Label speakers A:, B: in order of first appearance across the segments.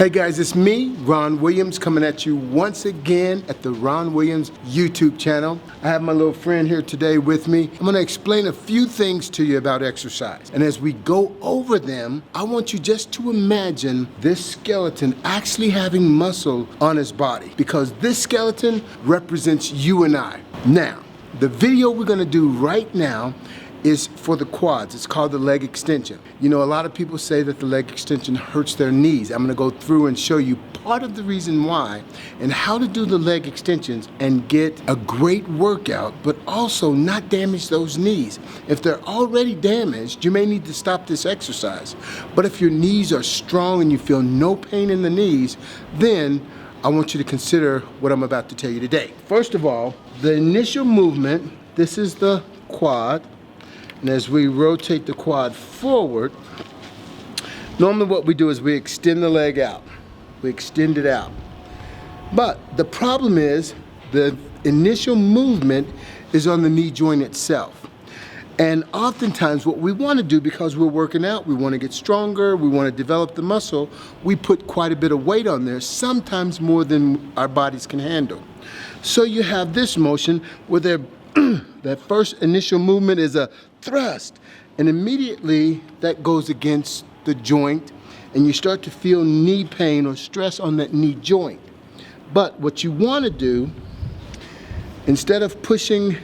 A: Hey guys, it's me, Ron Williams, coming at you once again at the Ron Williams YouTube channel. I have my little friend here today with me. I'm gonna explain a few things to you about exercise. And as we go over them, I want you just to imagine this skeleton actually having muscle on his body, because this skeleton represents you and I. Now, the video we're gonna do right now is for the quads. It's called the leg extension. You know, a lot of people say that the leg extension hurts their knees. I'm gonna go through and show you part of the reason why and how to do the leg extensions and get a great workout, but also not damage those knees. If they're already damaged, you may need to stop this exercise. But if your knees are strong and you feel no pain in the knees, then I want you to consider what I'm about to tell you today. First of all, the initial movement, this is the quad. And as we rotate the quad forward, normally what we do is we extend the leg out. We extend it out. But the problem is the initial movement is on the knee joint itself. And oftentimes what we want to do, because we're working out, we want to get stronger, we want to develop the muscle, we put quite a bit of weight on there, sometimes more than our bodies can handle. So you have this motion where that first initial movement is a thrust, and immediately that goes against the joint and you start to feel knee pain or stress on that knee joint. But what you want to do, instead of pushing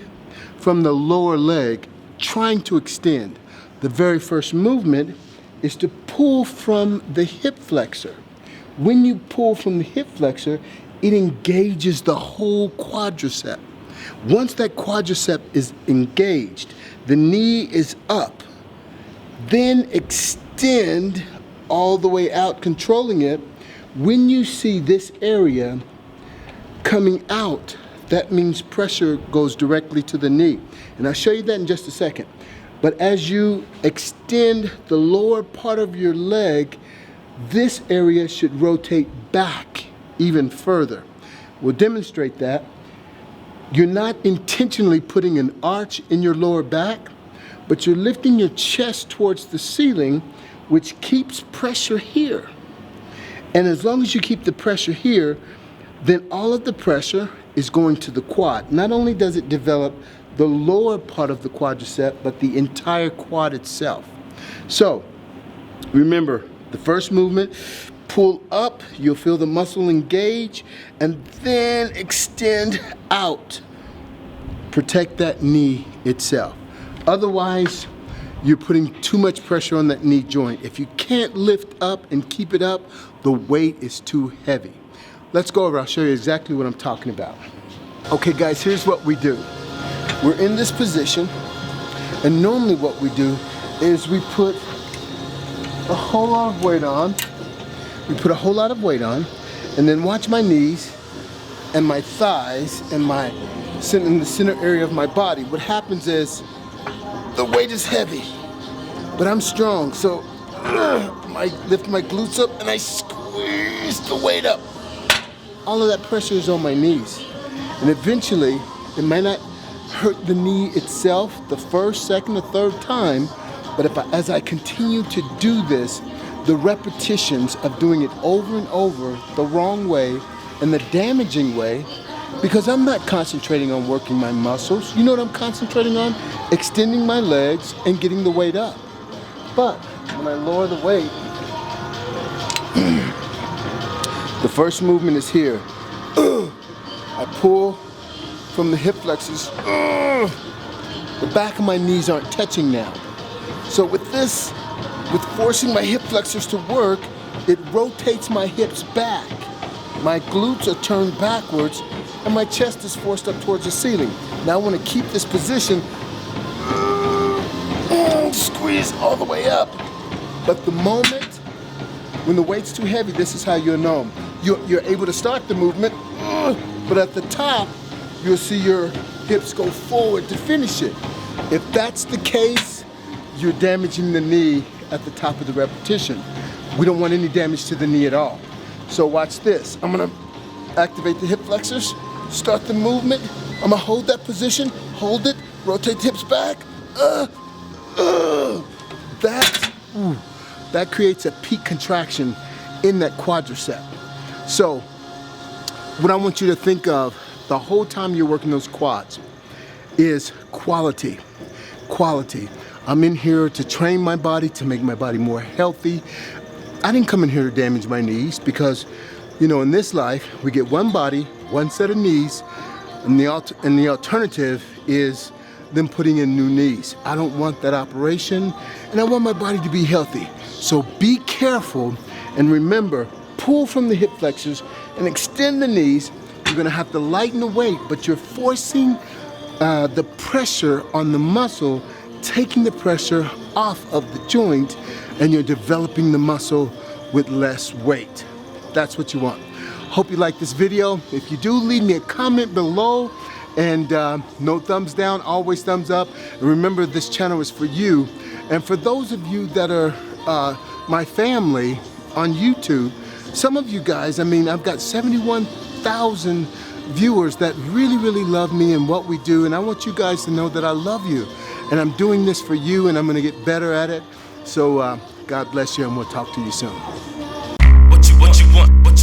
A: from the lower leg, trying to extend, the very first movement is to pull from the hip flexor. When you pull from the hip flexor, it engages the whole quadricep. Once that quadricep is engaged, the knee is up. Then extend all the way out, controlling it. When you see this area coming out, that means pressure goes directly to the knee. And I'll show you that in just a second. But as you extend the lower part of your leg, this area should rotate back even further. We'll demonstrate that. You're not intentionally putting an arch in your lower back, but you're lifting your chest towards the ceiling, which keeps pressure here. And as long as you keep the pressure here, then all of the pressure is going to the quad. Not only does it develop the lower part of the quadricep, but the entire quad itself. So remember, the first movement, pull up, you'll feel the muscle engage, and then extend out. Protect that knee itself. Otherwise, you're putting too much pressure on that knee joint. If you can't lift up and keep it up, the weight is too heavy. Let's go over, I'll show you exactly what I'm talking about. Okay guys, here's what we do. We're in this position, and normally what we do is we put a whole lot of weight on. We put a whole lot of weight on, and then watch my knees and my thighs and in the center area of my body. What happens is the weight is heavy, but I'm strong. So I lift my glutes up and I squeeze the weight up. All of that pressure is on my knees. And eventually, it might not hurt the knee itself the first, second, or third time, but as I continue to do this, the repetitions of doing it over and over the wrong way and the damaging way, because I'm not concentrating on working my muscles. You know what I'm concentrating on? Extending my legs and getting the weight up. But when I lower the weight, the first movement is here. I pull from the hip flexors. The back of my knees aren't touching now. So with this, with forcing my hip flexors to work, it rotates my hips back. My glutes are turned backwards and my chest is forced up towards the ceiling. Now I want to keep this position, squeeze all the way up. But the moment when the weight's too heavy, this is how you'll know. You're able to start the movement, but at the top, you'll see your hips go forward to finish it. If that's the case, you're damaging the knee at the top of the repetition. We don't want any damage to the knee at all. So watch this. I'm gonna activate the hip flexors, start the movement. I'm gonna hold that position, hold it, rotate the hips back. That creates a peak contraction in that quadricep. So what I want you to think of the whole time you're working those quads is quality. Quality. I'm in here to train my body, to make my body more healthy. I didn't come in here to damage my knees because, you know, in this life, we get one body, one set of knees, and the alternative is them putting in new knees. I don't want that operation, and I want my body to be healthy. So be careful, and remember, pull from the hip flexors and extend the knees. You're gonna have to lighten the weight, but you're forcing the pressure on the muscle, taking the pressure off of the joint, and you're developing the muscle with less weight. That's what you want. Hope you like this video. If you do, leave me a comment below, and no thumbs down, always thumbs up. And remember, this channel is for you. And for those of you that are my family on YouTube, some of you guys, I mean, I've got 71,000 viewers that really love me and what we do, and I want you guys to know that I love you, and I'm doing this for you, and I'm gonna get better at it. So God bless you, and we'll talk to you soon. What you want?